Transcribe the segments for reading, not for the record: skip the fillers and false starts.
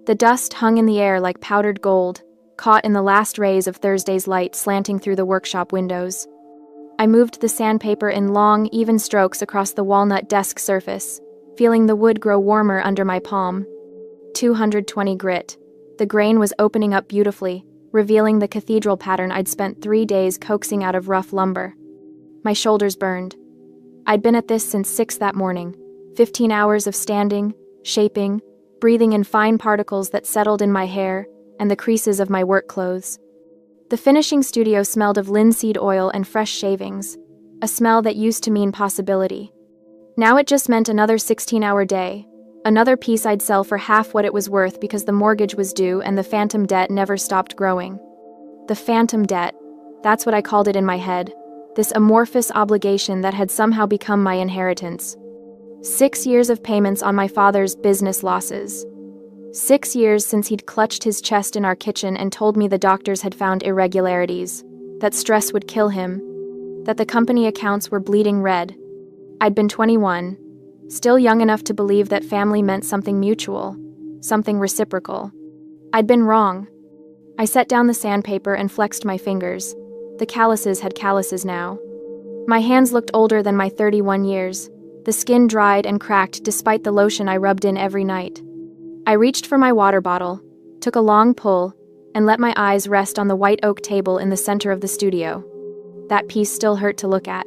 The dust hung in the air like powdered gold, caught in the last rays of Thursday's light slanting through the workshop windows. I moved the sandpaper in long, even strokes across the walnut desk surface, feeling the wood grow warmer under my palm. 220 grit. The grain was opening up beautifully, revealing the cathedral pattern I'd spent 3 days coaxing out of rough lumber. My shoulders burned. I'd been at this since 6 that morning, 15 hours of standing, shaping, breathing in fine particles that settled in my hair and the creases of my work clothes. The finishing studio smelled of linseed oil and fresh shavings, a smell that used to mean possibility. Now it just meant another 16-hour day, another piece I'd sell for half what it was worth because the mortgage was due and the phantom debt never stopped growing. The phantom debt, that's what I called it in my head, this amorphous obligation that had somehow become my inheritance. 6 years of payments on my father's business losses. 6 years since he'd clutched his chest in our kitchen and told me the doctors had found irregularities, that stress would kill him, that the company accounts were bleeding red. I'd been 21, still young enough to believe that family meant something mutual, something reciprocal. I'd been wrong. I set down the sandpaper and flexed my fingers. The calluses had calluses now. My hands looked older than my 31 years. The skin dried and cracked despite the lotion I rubbed in every night. I reached for my water bottle, took a long pull, and let my eyes rest on the white oak table in the center of the studio. That piece still hurt to look at.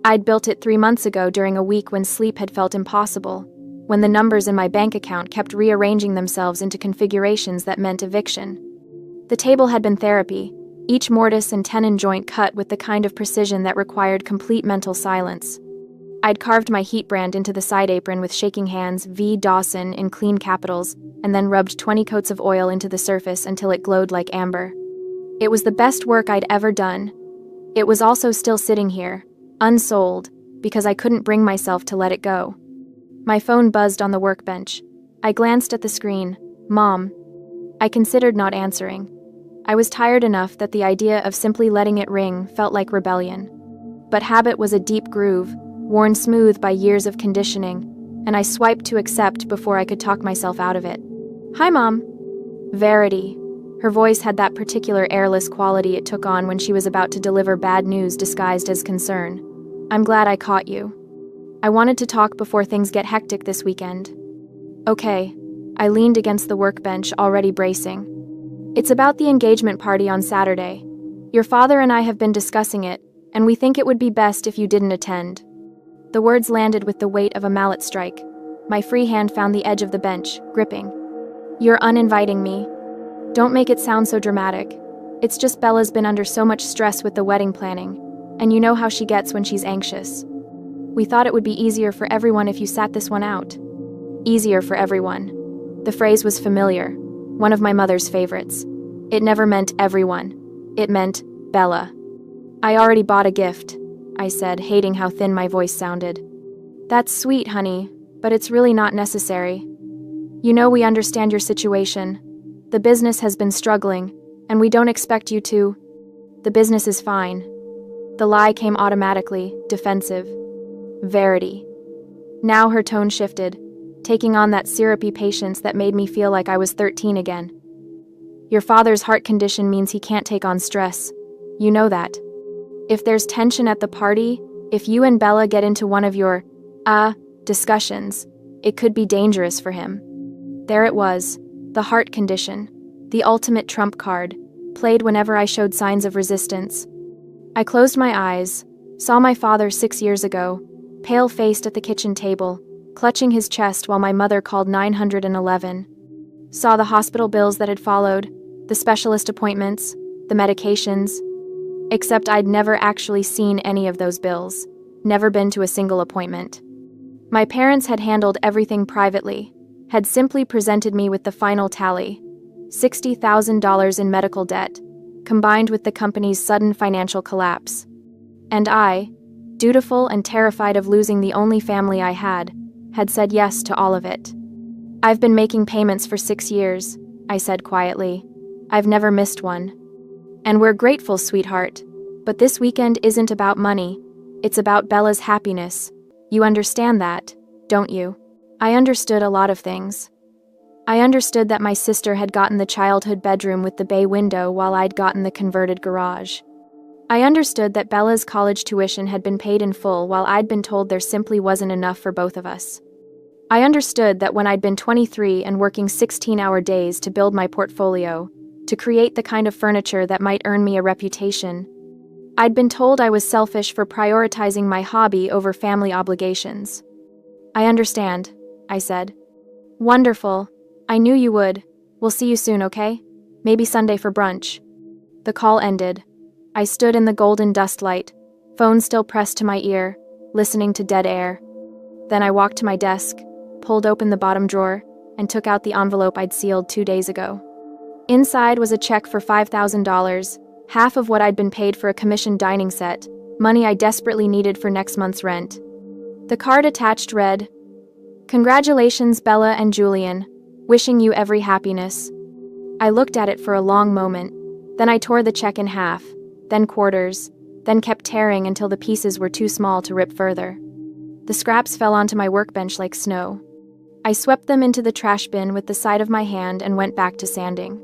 I'd built it 3 months ago during a week when sleep had felt impossible, when the numbers in my bank account kept rearranging themselves into configurations that meant eviction. The table had been therapy, each mortise and tenon joint cut with the kind of precision that required complete mental silence. I'd carved my heat brand into the side apron with shaking hands, V. Dawson in clean capitals, and then rubbed 20 coats of oil into the surface until it glowed like amber. It was the best work I'd ever done. It was also still sitting here, unsold, because I couldn't bring myself to let it go. My phone buzzed on the workbench. I glanced at the screen. Mom. I considered not answering. I was tired enough that the idea of simply letting it ring felt like rebellion. But habit was a deep groove, worn smooth by years of conditioning, and I swiped to accept before I could talk myself out of it. Hi, Mom. Verity. Her voice had that particular airless quality it took on when she was about to deliver bad news disguised as concern. I'm glad I caught you. I wanted to talk before things get hectic this weekend. Okay. I leaned against the workbench, already bracing. It's about the engagement party on Saturday. Your father and I have been discussing it, and we think it would be best if you didn't attend. The words landed with the weight of a mallet strike. My free hand found the edge of the bench, gripping. You're uninviting me. Don't make it sound so dramatic. It's just Bella's been under so much stress with the wedding planning, and you know how she gets when she's anxious. We thought it would be easier for everyone if you sat this one out. Easier for everyone. The phrase was familiar, one of my mother's favorites. It never meant everyone. It meant Bella. I already bought a gift, I said, hating how thin my voice sounded. That's sweet, honey, but it's really not necessary. You know we understand your situation. The business has been struggling, and we don't expect you to. The business is fine. The lie came automatically, defensive. Verity. Now her tone shifted, taking on that syrupy patience that made me feel like I was 13 again. Your father's heart condition means he can't take on stress. You know that. If there's tension at the party, if you and Bella get into one of your, discussions, it could be dangerous for him. There it was, the heart condition, the ultimate trump card, played whenever I showed signs of resistance. I closed my eyes, saw my father 6 years ago, pale-faced at the kitchen table, clutching his chest while my mother called 911. Saw the hospital bills that had followed, the specialist appointments, the medications. Except I'd never actually seen any of those bills, never been to a single appointment. My parents had handled everything privately, had simply presented me with the final tally, $60,000 in medical debt, combined with the company's sudden financial collapse. And I, dutiful and terrified of losing the only family I had said yes to all of it. I've been making payments for 6 years, I said quietly. I've never missed one. And we're grateful, sweetheart. But this weekend isn't about money. It's about Bella's happiness. You understand that, don't you? I understood a lot of things. I understood that my sister had gotten the childhood bedroom with the bay window while I'd gotten the converted garage. I understood that Bella's college tuition had been paid in full while I'd been told there simply wasn't enough for both of us. I understood that when I'd been 23 and working 16-hour days to build my portfolio, to create the kind of furniture that might earn me a reputation, I'd been told I was selfish for prioritizing my hobby over family obligations. I understand, I said. Wonderful. I knew you would. We'll see you soon, okay? Maybe Sunday for brunch. The call ended. I stood in the golden dust light, phone still pressed to my ear, listening to dead air. Then I walked to my desk, pulled open the bottom drawer, and took out the envelope I'd sealed 2 days ago. Inside was a check for $5,000, half of what I'd been paid for a commissioned dining set, money I desperately needed for next month's rent. The card attached read, "Congratulations, Bella and Julian. Wishing you every happiness." I looked at it for a long moment, then I tore the check in half, then quarters, then kept tearing until the pieces were too small to rip further. The scraps fell onto my workbench like snow. I swept them into the trash bin with the side of my hand and went back to sanding.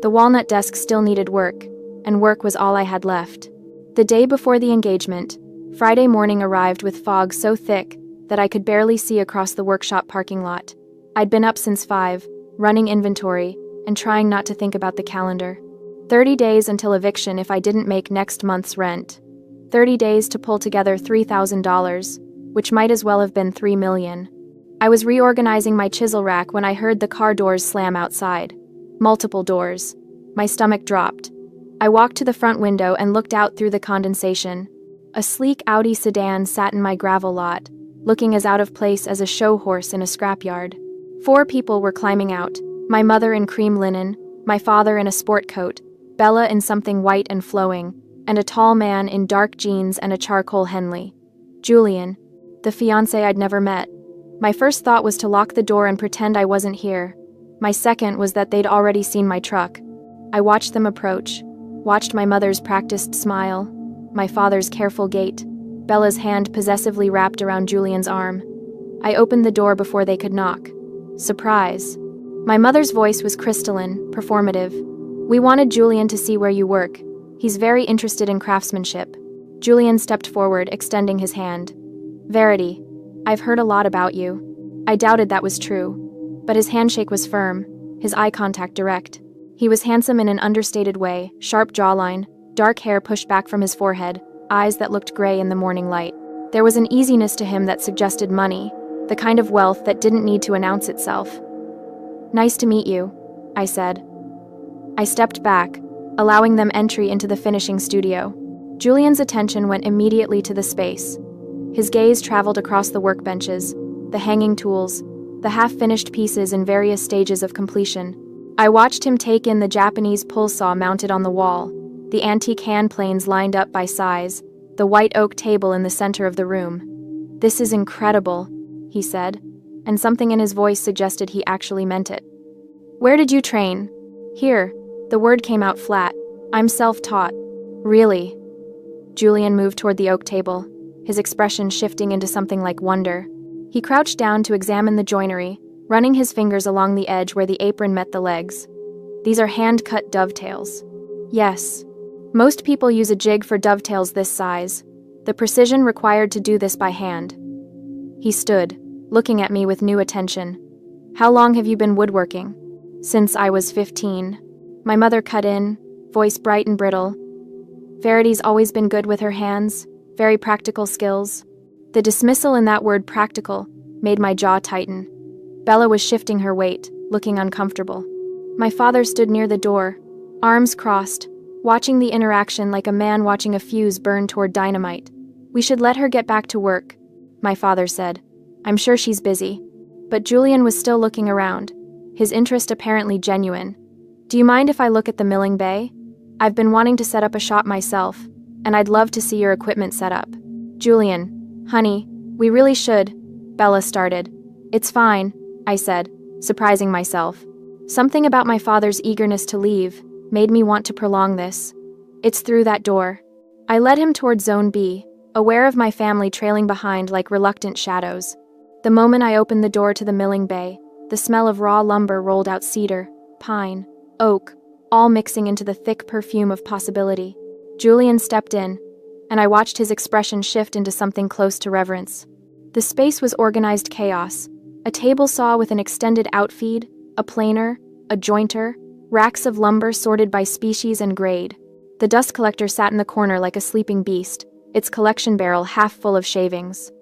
The walnut desk still needed work, and work was all I had left. The day before the engagement, Friday morning arrived with fog so thick that I could barely see across the workshop parking lot. I'd been up since 5, running inventory, and trying not to think about the calendar. 30 days until eviction if I didn't make next month's rent. 30 days to pull together $3,000, which might as well have been $3 million. I was reorganizing my chisel rack when I heard the car doors slam outside. Multiple doors. My stomach dropped. I walked to the front window and looked out through the condensation. A sleek Audi sedan sat in my gravel lot, looking as out of place as a show horse in a scrapyard. 4 people were climbing out, my mother in cream linen, my father in a sport coat, Bella in something white and flowing, and a tall man in dark jeans and a charcoal Henley. Julian, the fiancé I'd never met. My first thought was to lock the door and pretend I wasn't here. My second was that they'd already seen my truck. I watched them approach, watched my mother's practiced smile, my father's careful gait, Bella's hand possessively wrapped around Julian's arm. I opened the door before they could knock. Surprise. My mother's voice was crystalline, performative. "We wanted Julian to see where you work. He's very interested in craftsmanship." Julian stepped forward, extending his hand. "Verity, I've heard a lot about you." I doubted that was true. But his handshake was firm, his eye contact direct. He was handsome in an understated way, sharp jawline, dark hair pushed back from his forehead, eyes that looked gray in the morning light. There was an easiness to him that suggested money, the kind of wealth that didn't need to announce itself. "Nice to meet you," I said. I stepped back, allowing them entry into the finishing studio. Julian's attention went immediately to the space. His gaze traveled across the workbenches, the hanging tools, the half-finished pieces in various stages of completion. I watched him take in the Japanese pull saw mounted on the wall, the antique hand planes lined up by size, the white oak table in the center of the room. "This is incredible," he said, and something in his voice suggested he actually meant it. "Where did you train?" "Here." The word came out flat. "I'm self-taught." "Really?" Julian moved toward the oak table, his expression shifting into something like wonder. He crouched down to examine the joinery, running his fingers along the edge where the apron met the legs. "These are hand-cut dovetails." "Yes. Most people use a jig for dovetails this size. The precision required to do this by hand." He stood, looking at me with new attention. "How long have you been woodworking?" "Since I was 15. My mother cut in, voice bright and brittle. "Verity's always been good with her hands, very practical skills." The dismissal in that word practical made my jaw tighten. Bella was shifting her weight, looking uncomfortable. My father stood near the door, arms crossed, watching the interaction like a man watching a fuse burn toward dynamite. "We should let her get back to work," my father said. "I'm sure she's busy." But Julian was still looking around, his interest apparently genuine. "Do you mind if I look at the milling bay? I've been wanting to set up a shop myself, and I'd love to see your equipment set up." "Julian, honey, we really should," Bella started. "It's fine," I said, surprising myself. Something about my father's eagerness to leave made me want to prolong this. "It's through that door." I led him toward Zone B, aware of my family trailing behind like reluctant shadows. The moment I opened the door to the milling bay, The smell of raw lumber rolled out cedar, pine, oak, all mixing into the thick perfume of possibility. Julian stepped in, and I watched his expression shift into something close to reverence. The space was organized chaos. A table saw with an extended outfeed, a planer, a jointer, racks of lumber sorted by species and grade. The dust collector sat in the corner like a sleeping beast, its collection barrel half full of shavings.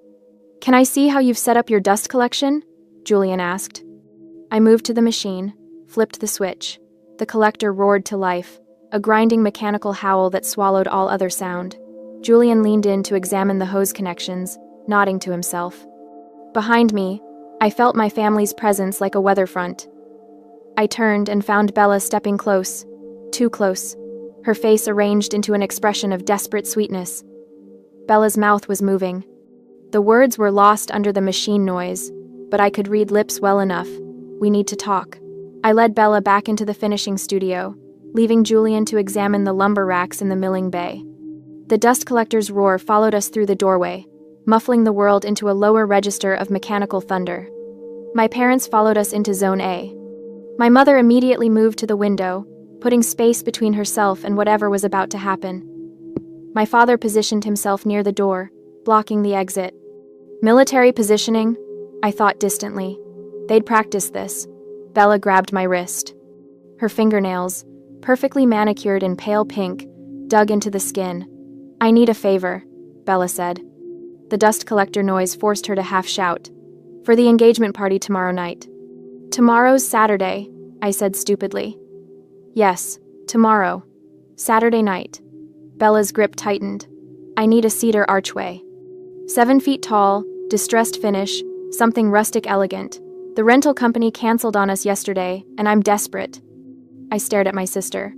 "Can I see how you've set up your dust collection?" Julian asked. I moved to the machine, flipped the switch. The collector roared to life, a grinding mechanical howl that swallowed all other sound. Julian leaned in to examine the hose connections, nodding to himself. Behind me, I felt my family's presence like a weather front. I turned and found Bella stepping close, too close, her face arranged into an expression of desperate sweetness. Bella's mouth was moving. The words were lost under the machine noise, but I could read lips well enough. "We need to talk." I led Bella back into the finishing studio, leaving Julian to examine the lumber racks in the milling bay. The dust collector's roar followed us through the doorway, muffling the world into a lower register of mechanical thunder. My parents followed us into Zone A. My mother immediately moved to the window, putting space between herself and whatever was about to happen. My father positioned himself near the door, blocking the exit. Military positioning? I thought distantly. They'd practiced this. Bella grabbed my wrist. Her fingernails, perfectly manicured in pale pink, dug into the skin. "I need a favor," Bella said. The dust collector noise forced her to half shout. "For the engagement party tomorrow night." "Tomorrow's Saturday," I said stupidly. "Yes, tomorrow. Saturday night." Bella's grip tightened. "I need a cedar archway. 7 feet tall, distressed finish, something rustic elegant. The rental company canceled on us yesterday, and I'm desperate." I stared at my sister.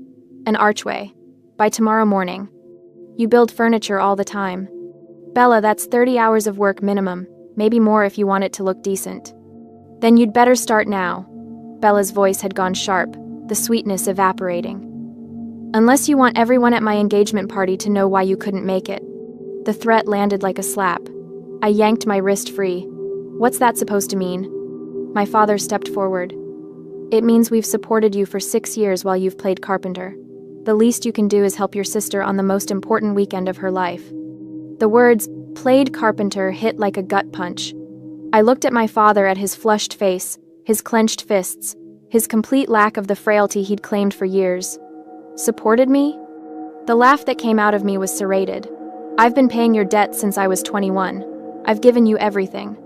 "An archway. By tomorrow morning. You build furniture all the time." "Bella, that's 30 hours of work minimum, maybe more if you want it to look decent." "Then you'd better start now." Bella's voice had gone sharp, the sweetness evaporating. "Unless you want everyone at my engagement party to know why you couldn't make it." The threat landed like a slap. I yanked my wrist free. "What's that supposed to mean?" My father stepped forward. "It means we've supported you for 6 years while you've played carpenter. The least you can do is help your sister on the most important weekend of her life." The words, "played carpenter," hit like a gut punch. I looked at my father, at his flushed face, his clenched fists, his complete lack of the frailty he'd claimed for years. "Supported me?" The laugh that came out of me was serrated. "I've been paying your debt since I was 21. I've given you everything."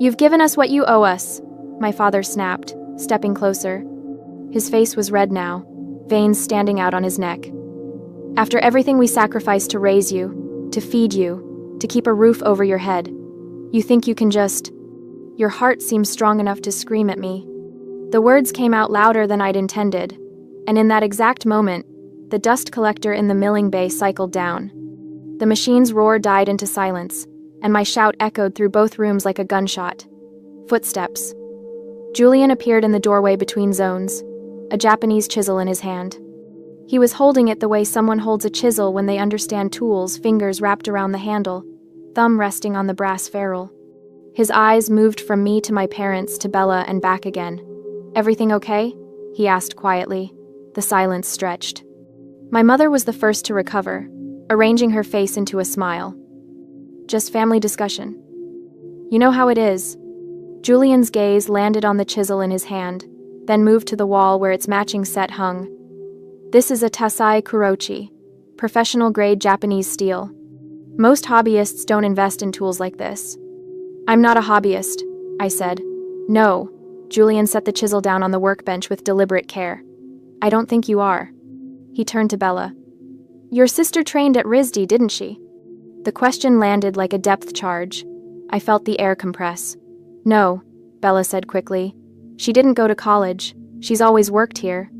"You've given us what you owe us," my father snapped, stepping closer. His face was red now, veins standing out on his neck. "After everything we sacrificed to raise you, to feed you, to keep a roof over your head, you think you can just—" Your heart seems strong enough to scream at me. The words came out louder than I'd intended, and in that exact moment, the dust collector in the milling bay cycled down. The machine's roar died into silence, and my shout echoed through both rooms like a gunshot. Footsteps. Julian appeared in the doorway between zones, a Japanese chisel in his hand. He was holding it the way someone holds a chisel when they understand tools, fingers wrapped around the handle, thumb resting on the brass ferrule. His eyes moved from me to my parents to Bella and back again. "Everything okay?" he asked quietly. The silence stretched. My mother was the first to recover, arranging her face into a smile. "Just family discussion. You know how it is." Julian's gaze landed on the chisel in his hand, then moved to the wall where its matching set hung. "This is a Tasai Kurochi, professional-grade Japanese steel. Most hobbyists don't invest in tools like this." "I'm not a hobbyist," I said. "No." Julian set the chisel down on the workbench with deliberate care. "I don't think you are." He turned to Bella. "Your sister trained at RISD, didn't she?" The question landed like a depth charge. I felt the air compress. "No," Bella said quickly. "She didn't go to college. She's always worked here."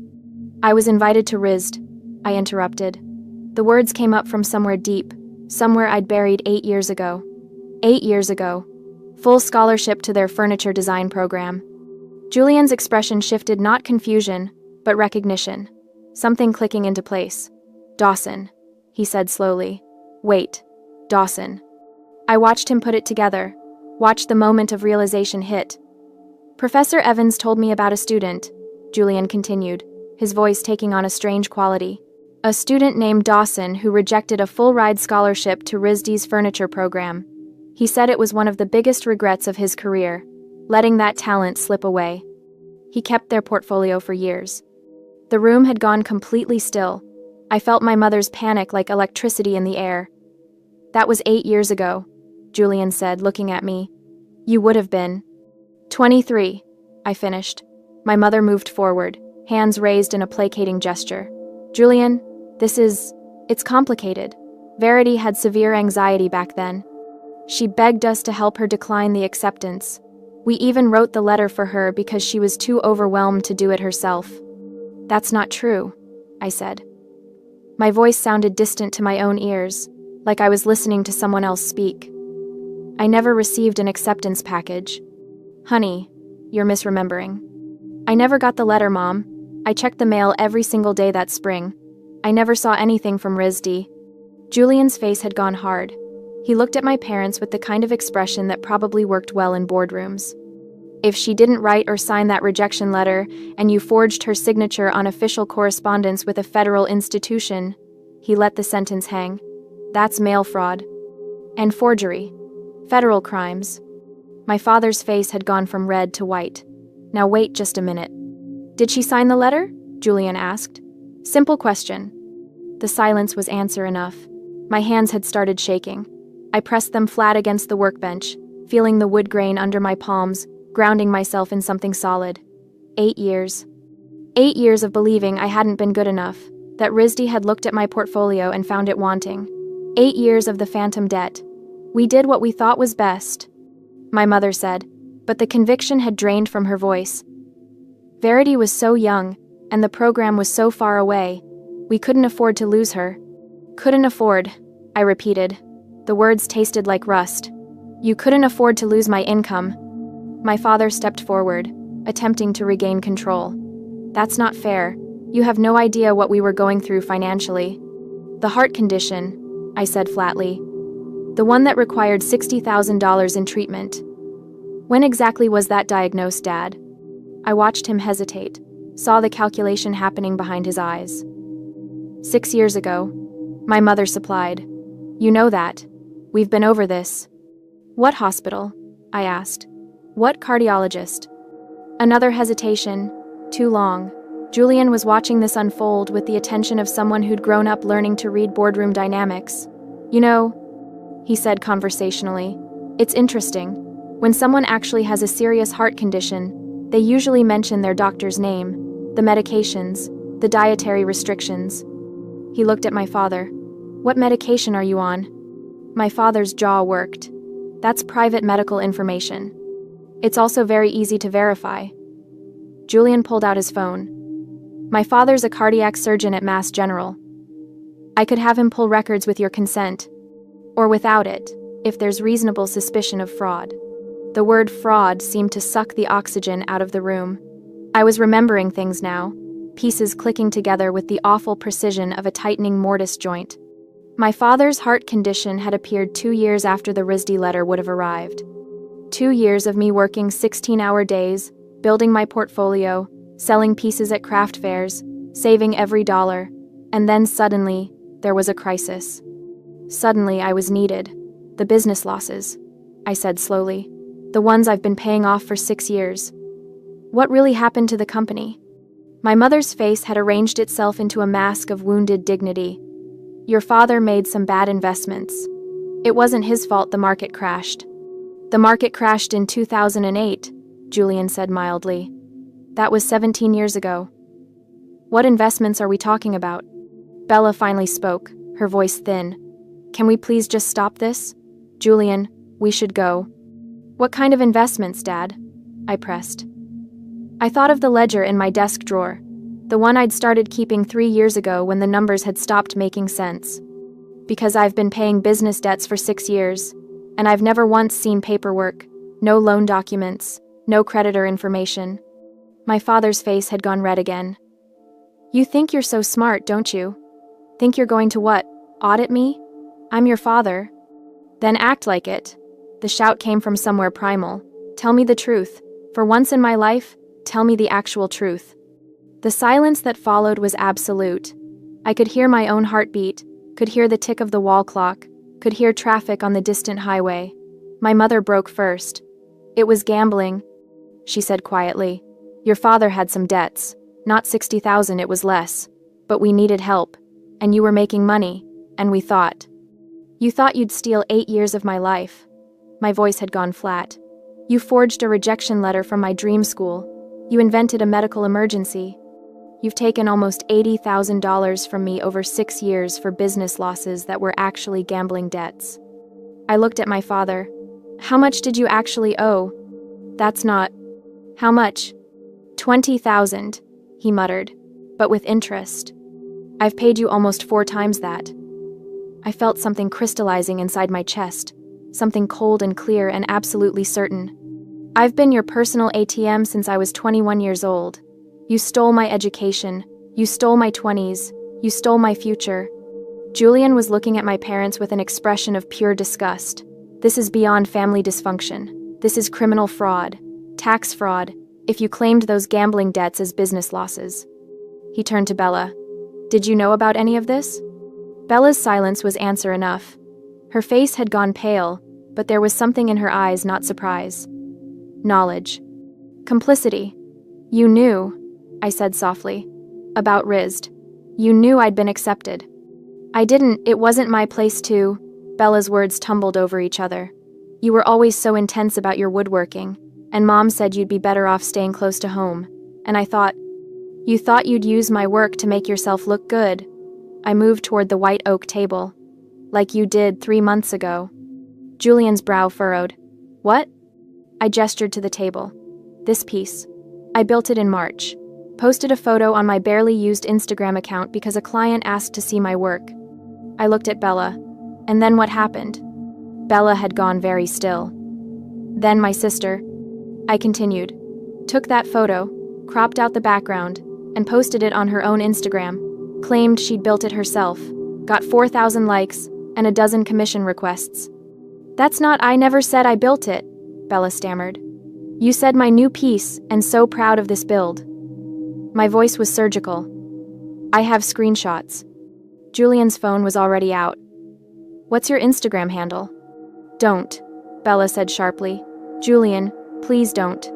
"I was invited to RISD," I interrupted. The words came up from somewhere deep, somewhere I'd buried 8 years ago. 8 years ago. Full scholarship to their furniture design program. Julian's expression shifted, not confusion, but recognition. Something clicking into place. "Dawson," he said slowly. "Wait, Dawson." I watched him put it together, watched the moment of realization hit. Professor Evans told me about a student, Julian continued, his voice taking on a strange quality. A student named Dawson who rejected a full-ride scholarship to RISD's furniture program. He said it was one of the biggest regrets of his career, letting that talent slip away. He kept their portfolio for years. The room had gone completely still. I felt my mother's panic like electricity in the air. That was 8 years ago, Julian said, looking at me. You would have been 23, I finished. My mother moved forward, hands raised in a placating gesture. Julian, it's complicated. Verity had severe anxiety back then. She begged us to help her decline the acceptance. We even wrote the letter for her because she was too overwhelmed to do it herself. That's not true, I said. My voice sounded distant to my own ears, like I was listening to someone else speak. I never received an acceptance package. Honey, you're misremembering. I never got the letter, Mom. I checked the mail every single day that spring. I never saw anything from RISD. Julian's face had gone hard. He looked at my parents with the kind of expression that probably worked well in boardrooms. If she didn't write or sign that rejection letter, and you forged her signature on official correspondence with a federal institution, he let the sentence hang. That's mail fraud. And forgery. Federal crimes. My father's face had gone from red to white. Now wait just a minute. Did she sign the letter? Julian asked. Simple question. The silence was answer enough. My hands had started shaking. I pressed them flat against the workbench, feeling the wood grain under my palms, grounding myself in something solid. 8 years. 8 years of believing I hadn't been good enough, that RISD had looked at my portfolio and found it wanting. 8 years of the phantom debt. We did what we thought was best, my mother said, but the conviction had drained from her voice. Verity was so young, and the program was so far away. We couldn't afford to lose her. Couldn't afford, I repeated. The words tasted like rust. You couldn't afford to lose my income. My father stepped forward, attempting to regain control. That's not fair. You have no idea what we were going through financially. The heart condition, I said flatly. The one that required $60,000 in treatment. When exactly was that diagnosed, Dad? I watched him hesitate, saw the calculation happening behind his eyes. 6 years ago, my mother supplied. You know that. We've been over this. What hospital? I asked. What cardiologist? Another hesitation. Too long. Julian was watching this unfold with the attention of someone who'd grown up learning to read boardroom dynamics. You know, he said conversationally, it's interesting. When someone actually has a serious heart condition, they usually mention their doctor's name, the medications, the dietary restrictions. He looked at my father. What medication are you on? My father's jaw worked. That's private medical information. It's also very easy to verify. Julian pulled out his phone. My father's a cardiac surgeon at Mass General. I could have him pull records with your consent. Or without it, if there's reasonable suspicion of fraud. The word fraud seemed to suck the oxygen out of the room. I was remembering things now, pieces clicking together with the awful precision of a tightening mortise joint. My father's heart condition had appeared 2 years after the RISD letter would have arrived. 2 years of me working 16-hour days, building my portfolio, selling pieces at craft fairs, saving every dollar, and then suddenly, there was a crisis. Suddenly, I was needed. The business losses, I said slowly. The ones I've been paying off for 6 years. What really happened to the company? My mother's face had arranged itself into a mask of wounded dignity. Your father made some bad investments. It wasn't his fault the market crashed. The market crashed in 2008, Julian said mildly. That was 17 years ago. What investments are we talking about? Bella finally spoke, her voice thin. Can we please just stop this? Julian, we should go. What kind of investments, Dad? I pressed. I thought of the ledger in my desk drawer, the one I'd started keeping 3 years ago when the numbers had stopped making sense. Because I've been paying business debts for 6 years, and I've never once seen paperwork, no loan documents, no creditor information. My father's face had gone red again. You think you're so smart, don't you? Think you're going to what, audit me? I'm your father. Then act like it. The shout came from somewhere primal. Tell me the truth. For once in my life, tell me the actual truth." The silence that followed was absolute. I could hear my own heartbeat, could hear the tick of the wall clock, could hear traffic on the distant highway. My mother broke first. "It was gambling," she said quietly. "Your father had some debts. Not 60,000, it was less. But we needed help. And you were making money. And we thought. You thought you'd steal 8 years of my life." My voice had gone flat. "You forged a rejection letter from my dream school. You invented a medical emergency. You've taken almost $80,000 from me over 6 years for business losses that were actually gambling debts." I looked at my father. "How much did you actually owe?" "That's not." "How much?" "20,000, he muttered, "but with interest. I've paid you almost 4 times that." I felt something crystallizing inside my chest, something cold and clear and absolutely certain. "I've been your personal ATM since I was 21 years old. You stole my education. You stole my 20s. You stole my future." Julian was looking at my parents with an expression of pure disgust. "This is beyond family dysfunction. This is criminal fraud. Tax fraud, if you claimed those gambling debts as business losses." He turned to Bella. "Did you know about any of this?" Bella's silence was answer enough. Her face had gone pale, but there was something in her eyes, not surprise. Knowledge. Complicity. "You knew," I said softly, "about Rizd. You knew I'd been accepted." "I didn't, it wasn't my place to." Bella's words tumbled over each other. "You were always so intense about your woodworking, and Mom said you'd be better off staying close to home. And I thought, you thought you'd use my work to make yourself look good." I moved toward the white oak table. "Like you did 3 months ago." Julian's brow furrowed. "What?" I gestured to the table. "This piece. I built it in March. Posted a photo on my barely used Instagram account because a client asked to see my work." I looked at Bella. "And then what happened?" Bella had gone very still. "Then my sister," I continued, "took that photo, cropped out the background, and posted it on her own Instagram. Claimed she'd built it herself, got 4,000 likes, and a dozen commission requests." "That's not, I never said I built it," Bella stammered. "You said my new piece, and so proud of this build." My voice was surgical. "I have screenshots." Julian's phone was already out. "What's your Instagram handle?" "Don't," Bella said sharply. "Julian, please don't."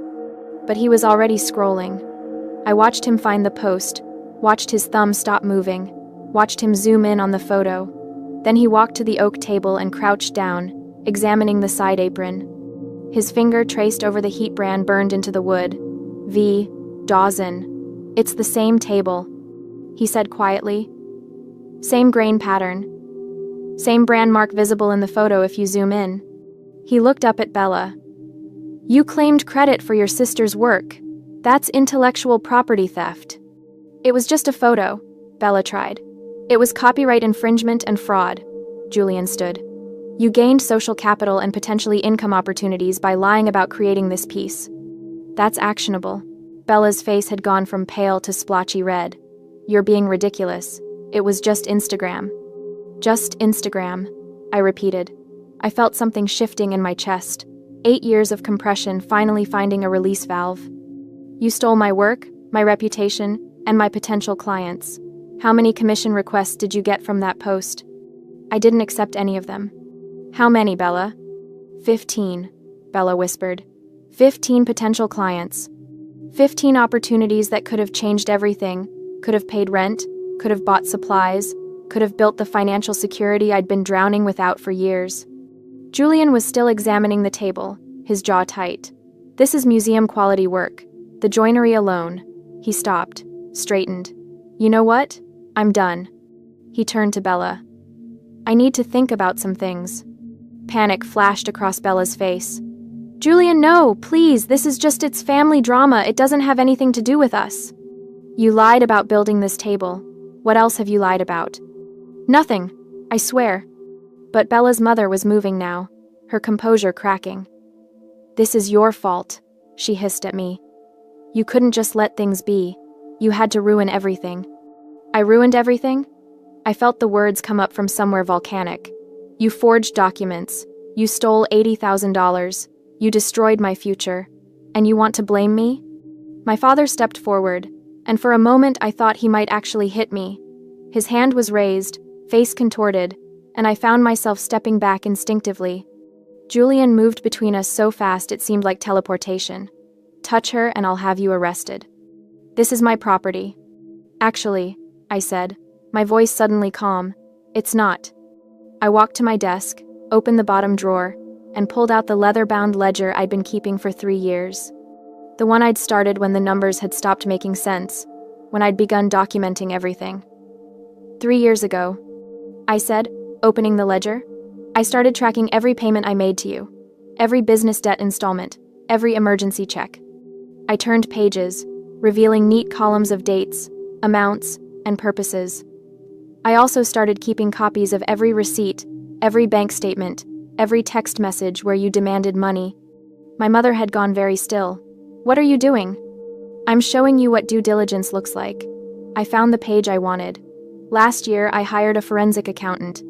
But he was already scrolling. I watched him find the post, watched his thumb stop moving, watched him zoom in on the photo. Then he walked to the oak table and crouched down, examining the side apron. His finger traced over the heat brand burned into the wood. "V. Dawson. It's the same table," he said quietly. "Same grain pattern. Same brand mark visible in the photo if you zoom in." He looked up at Bella. "You claimed credit for your sister's work. That's intellectual property theft." "It was just a photo," Bella tried. "It was copyright infringement and fraud." Julian stood. "You gained social capital and potentially income opportunities by lying about creating this piece. That's actionable." Bella's face had gone from pale to splotchy red. "You're being ridiculous. It was just Instagram." "Just Instagram," I repeated. I felt something shifting in my chest. 8 years of compression finally finding a release valve. "You stole my work, my reputation, and my potential clients. How many commission requests did you get from that post?" "I didn't accept any of them." "How many, Bella?" 15, Bella whispered. 15 potential clients. 15 opportunities that could have changed everything, could have paid rent, could have bought supplies, could have built the financial security I'd been drowning without for years. Julian was still examining the table, his jaw tight. "This is museum-quality work. The joinery alone." He stopped, straightened. "You know what? I'm done." He turned to Bella. "I need to think about some things." Panic flashed across Bella's face. "Julian, no, please, this is just its family drama. It doesn't have anything to do with us." "You lied about building this table. What else have you lied about?" "Nothing, I swear." But Bella's mother was moving now, her composure cracking. "This is your fault," she hissed at me. "You couldn't just let things be. You had to ruin everything." "I ruined everything?" I felt the words come up from somewhere volcanic. "You forged documents. You stole $80,000. You destroyed my future. And you want to blame me? My father stepped forward, and for a moment I thought he might actually hit me. His hand was raised, face contorted, and I found myself stepping back instinctively. Julian moved between us so fast it seemed like teleportation. Touch her and I'll have you arrested. This is my property. Actually, I said, my voice suddenly calm, it's not. I walked to my desk, opened the bottom drawer, and pulled out the leather-bound ledger I'd been keeping for 3 years. The one I'd started when the numbers had stopped making sense, when I'd begun documenting everything. 3 years ago, I said, opening the ledger, I started tracking every payment I made to you, every business debt installment, every emergency check. I turned pages, revealing neat columns of dates, amounts, and purposes. I also started keeping copies of every receipt, every bank statement, every text message where you demanded money. My mother had gone very still. What are you doing? I'm showing you what due diligence looks like. I found the page I wanted. Last year, I hired a forensic accountant.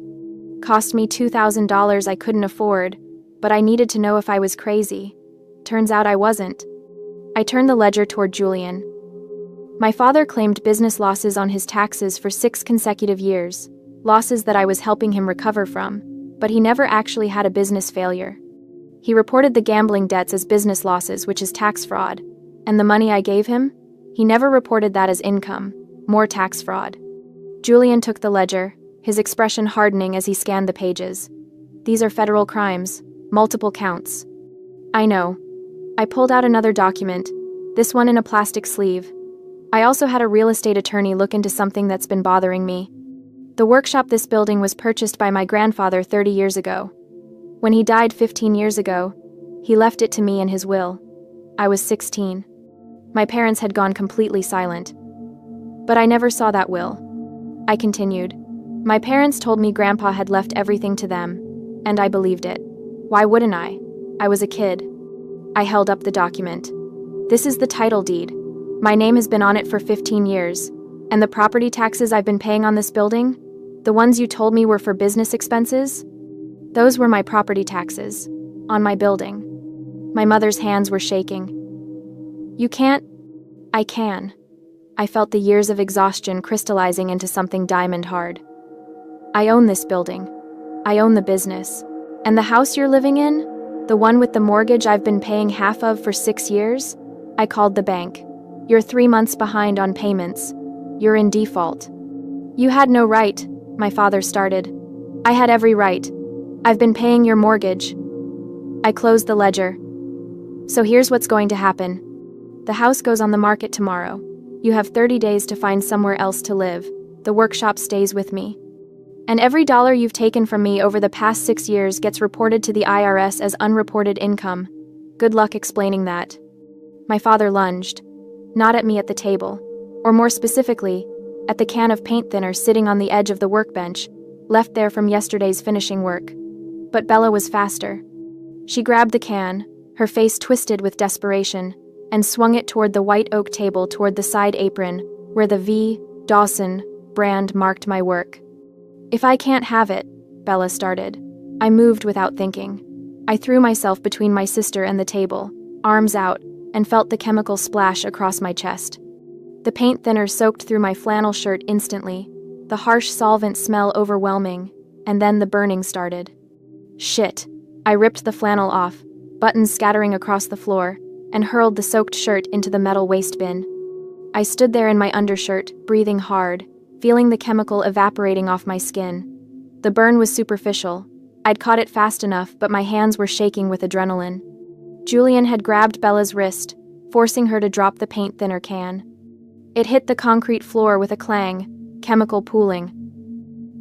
Cost me $2,000 I couldn't afford, but I needed to know if I was crazy. Turns out I wasn't. I turned the ledger toward Julian. My father claimed business losses on his taxes for 6 consecutive years, losses that I was helping him recover from, but he never actually had a business failure. He reported the gambling debts as business losses, which is tax fraud, and the money I gave him? He never reported that as income, more tax fraud. Julian took the ledger, his expression hardening as he scanned the pages. These are federal crimes, multiple counts. I know. I pulled out another document, this one in a plastic sleeve. I also had a real estate attorney look into something that's been bothering me. The workshop this building was purchased by my grandfather 30 years ago. When he died 15 years ago, he left it to me in his will. I was 16. My parents had gone completely silent. But I never saw that will. I continued. My parents told me Grandpa had left everything to them, and I believed it. Why wouldn't I? I was a kid. I held up the document. This is the title deed. My name has been on it for 15 years, and the property taxes I've been paying on this building, the ones you told me were for business expenses, those were my property taxes, on my building. My mother's hands were shaking. You can't? I can. I felt the years of exhaustion crystallizing into something diamond hard. I own this building. I own the business. And the house you're living in? The one with the mortgage I've been paying half of for 6 years? I called the bank. You're 3 months behind on payments. You're in default. You had no right, my father started. I had every right. I've been paying your mortgage. I closed the ledger. So here's what's going to happen. The house goes on the market tomorrow. You have 30 days to find somewhere else to live. The workshop stays with me. And every dollar you've taken from me over the past 6 years gets reported to the IRS as unreported income. Good luck explaining that. My father lunged. Not at me at the table, or more specifically, at the can of paint thinner sitting on the edge of the workbench, left there from yesterday's finishing work. But Bella was faster. She grabbed the can, her face twisted with desperation, and swung it toward the white oak table toward the side apron, where the V. Dawson brand marked my work. If I can't have it, Bella started. I moved without thinking. I threw myself between my sister and the table, arms out, and felt the chemical splash across my chest. The paint thinner soaked through my flannel shirt instantly, the harsh solvent smell overwhelming, and then the burning started. Shit. I ripped the flannel off, buttons scattering across the floor, and hurled the soaked shirt into the metal waste bin. I stood there in my undershirt, breathing hard, feeling the chemical evaporating off my skin. The burn was superficial. I'd caught it fast enough, but my hands were shaking with adrenaline. Julian had grabbed Bella's wrist, forcing her to drop the paint thinner can. It hit the concrete floor with a clang, chemical pooling.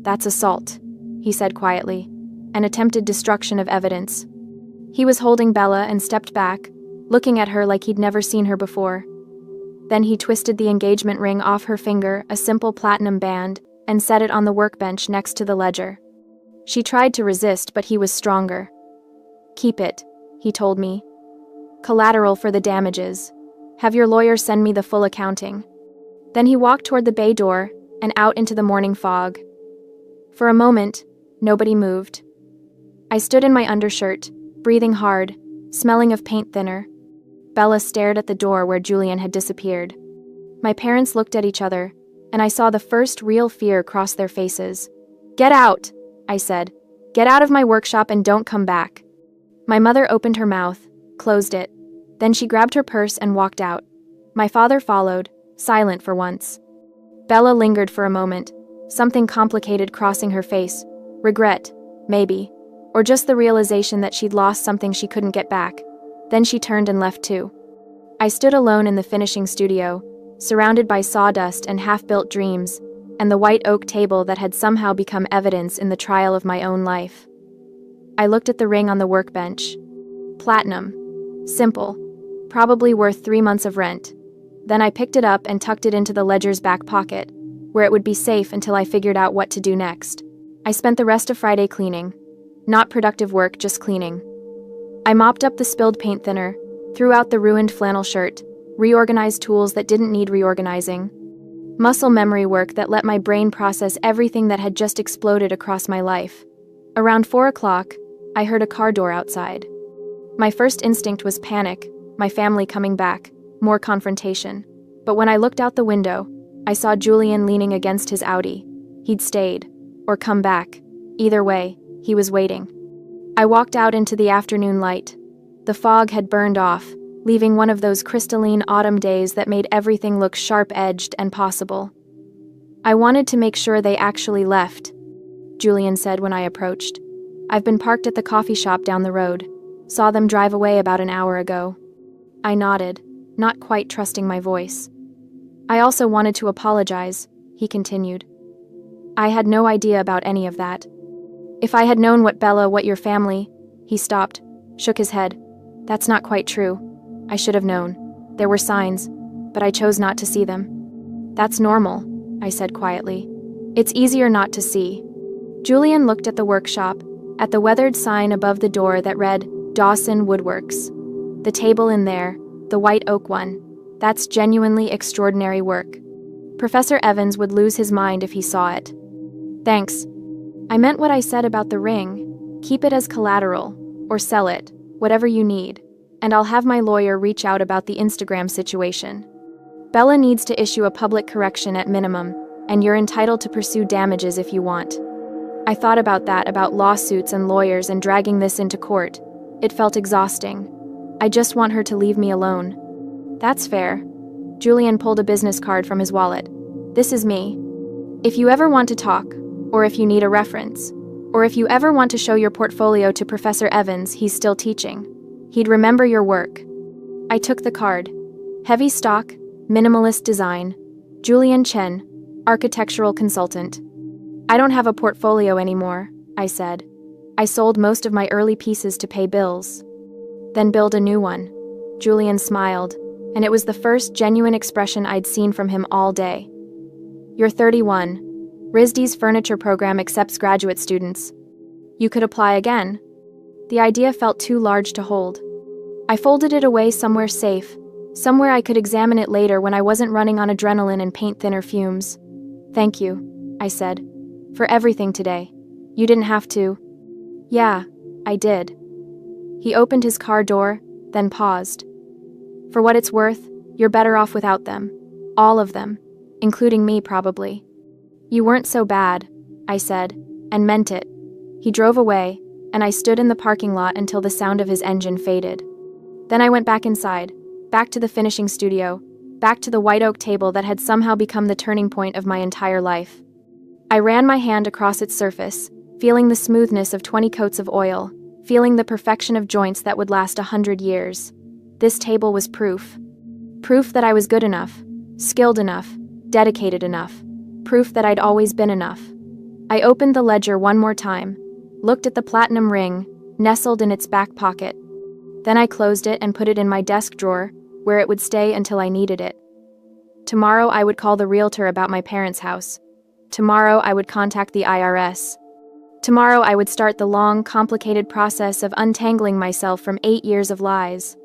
That's assault, he said quietly, an attempted destruction of evidence. He was holding Bella and stepped back, looking at her like he'd never seen her before. Then he twisted the engagement ring off her finger, a simple platinum band, and set it on the workbench next to the ledger. She tried to resist, but he was stronger. Keep it, he told me. Collateral for the damages. Have your lawyer send me the full accounting. Then he walked toward the bay door and out into the morning fog. For a moment, nobody moved. I stood in my undershirt, breathing hard, smelling of paint thinner. Bella stared at the door where Julian had disappeared. My parents looked at each other, and I saw the first real fear cross their faces. "Get out," I said. "Get out of my workshop and don't come back." My mother opened her mouth, closed it. Then she grabbed her purse and walked out. My father followed, silent for once. Bella lingered for a moment, something complicated crossing her face. Regret, maybe. Or just the realization that she'd lost something she couldn't get back. Then she turned and left too. I stood alone in the finishing studio, surrounded by sawdust and half-built dreams, and the white oak table that had somehow become evidence in the trial of my own life. I looked at the ring on the workbench. Platinum. Simple. Probably worth 3 months of rent. Then I picked it up and tucked it into the ledger's back pocket, where it would be safe until I figured out what to do next. I spent the rest of Friday cleaning. Not productive work, just cleaning. I mopped up the spilled paint thinner, threw out the ruined flannel shirt, reorganized tools that didn't need reorganizing. Muscle memory work that let my brain process everything that had just exploded across my life. Around 4 o'clock, I heard a car door outside. My first instinct was panic, my family coming back, more confrontation. But when I looked out the window, I saw Julian leaning against his Audi. He'd stayed, or come back. Either way, he was waiting. I walked out into the afternoon light. The fog had burned off, leaving one of those crystalline autumn days that made everything look sharp-edged and possible. "I wanted to make sure they actually left," Julian said when I approached. "I've been parked at the coffee shop down the road. Saw them drive away about an hour ago." I nodded, not quite trusting my voice. "I also wanted to apologize," he continued. "I had no idea about any of that. If I had known what your family—" He stopped, shook his head. "That's not quite true. I should have known. There were signs, but I chose not to see them." "That's normal," I said quietly. "It's easier not to see." Julian looked at the workshop, at the weathered sign above the door that read, "Dawson Woodworks." The table in there, the white oak one. That's genuinely extraordinary work. Professor Evans would lose his mind if he saw it. "Thanks. I meant what I said about the ring. Keep it as collateral, or sell it, whatever you need, and I'll have my lawyer reach out about the Instagram situation. Bella needs to issue a public correction at minimum, and you're entitled to pursue damages if you want." I thought about that, about lawsuits and lawyers and dragging this into court. It felt exhausting. I just want her to leave me alone. "That's fair." Julian pulled a business card from his wallet. "This is me. If you ever want to talk, or if you need a reference, or if you ever want to show your portfolio to Professor Evans, he's still teaching. He'd remember your work." I took the card. Heavy stock, minimalist design. Julian Chen, architectural consultant. "I don't have a portfolio anymore," I said. "I sold most of my early pieces to pay bills." "Then build a new one." Julian smiled, and it was the first genuine expression I'd seen from him all day. "You're 31. RISD's furniture program accepts graduate students. You could apply again." The idea felt too large to hold. I folded it away somewhere safe, somewhere I could examine it later when I wasn't running on adrenaline and paint thinner fumes. "Thank you," I said, "for everything today. You didn't have to." "Yeah, I did." He opened his car door, then paused. "For what it's worth, you're better off without them. All of them. Including me, probably." "You weren't so bad," I said, and meant it. He drove away, and I stood in the parking lot until the sound of his engine faded. Then I went back inside, back to the finishing studio, back to the white oak table that had somehow become the turning point of my entire life. I ran my hand across its surface, feeling the smoothness of 20 coats of oil, feeling the perfection of joints that would last 100 years. This table was proof. Proof that I was good enough, skilled enough, dedicated enough. Proof that I'd always been enough. I opened the ledger one more time, looked at the platinum ring, nestled in its back pocket. Then I closed it and put it in my desk drawer, where it would stay until I needed it. Tomorrow I would call the realtor about my parents' house. Tomorrow I would contact the IRS. Tomorrow I would start the long, complicated process of untangling myself from 8 years of lies.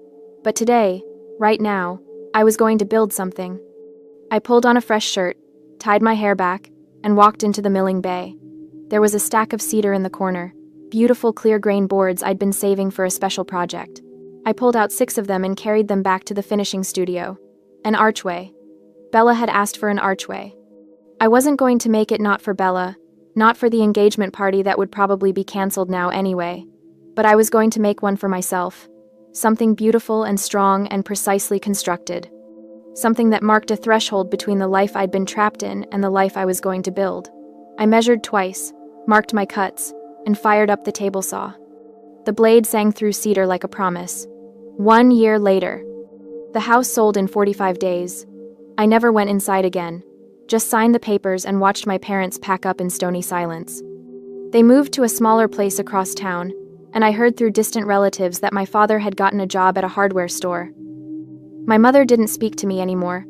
But today, right now, I was going to build something. I pulled on a fresh shirt, tied my hair back, and walked into the milling bay. There was a stack of cedar in the corner, beautiful clear grain boards I'd been saving for a special project. I pulled out 6 of them and carried them back to the finishing studio. An archway. Bella had asked for an archway. I wasn't going to make it not for Bella, not for the engagement party that would probably be cancelled now anyway, but I was going to make one for myself. Something beautiful and strong and precisely constructed. Something that marked a threshold between the life I'd been trapped in and the life I was going to build. I measured twice, marked my cuts, and fired up the table saw. The blade sang through cedar like a promise. 1 year later. The house sold in 45 days. I never went inside again, just signed the papers and watched my parents pack up in stony silence. They moved to a smaller place across town, and I heard through distant relatives that my father had gotten a job at a hardware store. My mother didn't speak to me anymore.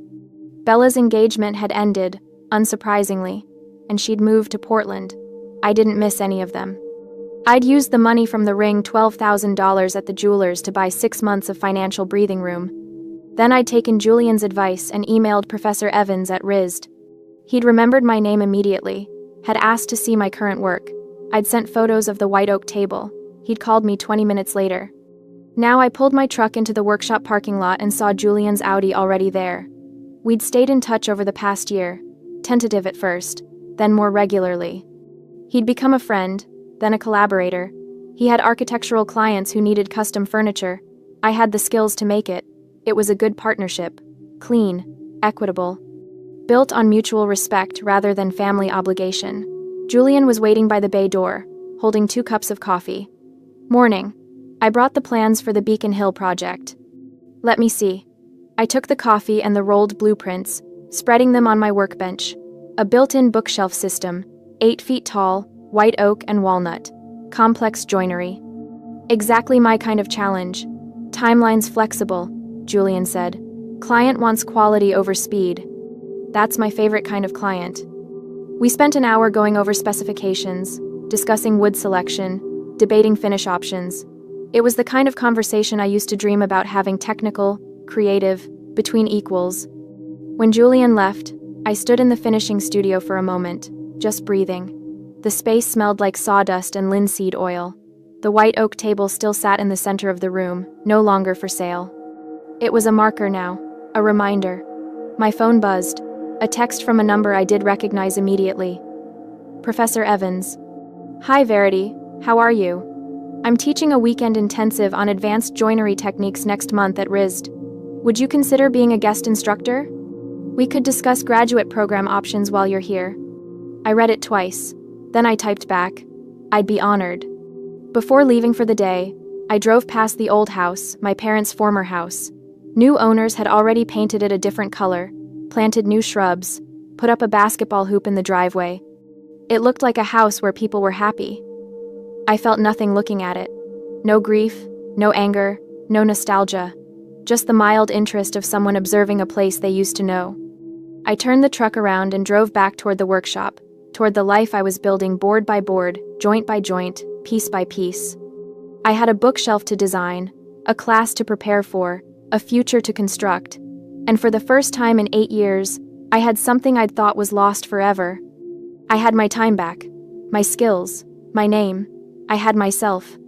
Bella's engagement had ended, unsurprisingly, and she'd moved to Portland. I didn't miss any of them. I'd used the money from the ring, $12,000 at the jeweler's, to buy 6 months of financial breathing room. Then I'd taken Julian's advice and emailed Professor Evans at RISD. He'd remembered my name immediately, had asked to see my current work. I'd sent photos of the white oak table. He'd called me 20 minutes later. Now I pulled my truck into the workshop parking lot and saw Julian's Audi already there. We'd stayed in touch over the past year, tentative at first, then more regularly. He'd become a friend, then a collaborator. He had architectural clients who needed custom furniture. I had the skills to make it. It was a good partnership. Clean, equitable. Built on mutual respect rather than family obligation. Julian was waiting by the bay door, holding 2 cups of coffee. Morning. I brought the plans for the Beacon Hill project. Let me see. I took the coffee and the rolled blueprints, spreading them on my workbench. A built-in bookshelf system, 8 feet tall, white oak and walnut. Complex joinery. Exactly my kind of challenge. Timelines flexible, Julian said. Client wants quality over speed. That's my favorite kind of client. We spent an hour going over specifications, discussing wood selection, debating finish options. It was the kind of conversation I used to dream about having, technical, creative, between equals. When Julian left, I stood in the finishing studio for a moment, just breathing. The space smelled like sawdust and linseed oil. The white oak table still sat in the center of the room, no longer for sale. It was a marker now, a reminder. My phone buzzed, a text from a number I did recognize immediately. Professor Evans. Hi Verity, how are you? I'm teaching a weekend intensive on advanced joinery techniques next month at RISD. Would you consider being a guest instructor? We could discuss graduate program options while you're here. I read it twice. Then I typed back, I'd be honored. Before leaving for the day, I drove past the old house, my parents' former house. New owners had already painted it a different color, planted new shrubs, put up a basketball hoop in the driveway. It looked like a house where people were happy. I felt nothing looking at it. No grief, no anger, no nostalgia. Just the mild interest of someone observing a place they used to know. I turned the truck around and drove back toward the workshop, toward the life I was building board by board, joint by joint, piece by piece. I had a bookshelf to design, a class to prepare for, a future to construct, and for the first time in 8 years, I had something I'd thought was lost forever. I had my time back, my skills, my name. I had myself.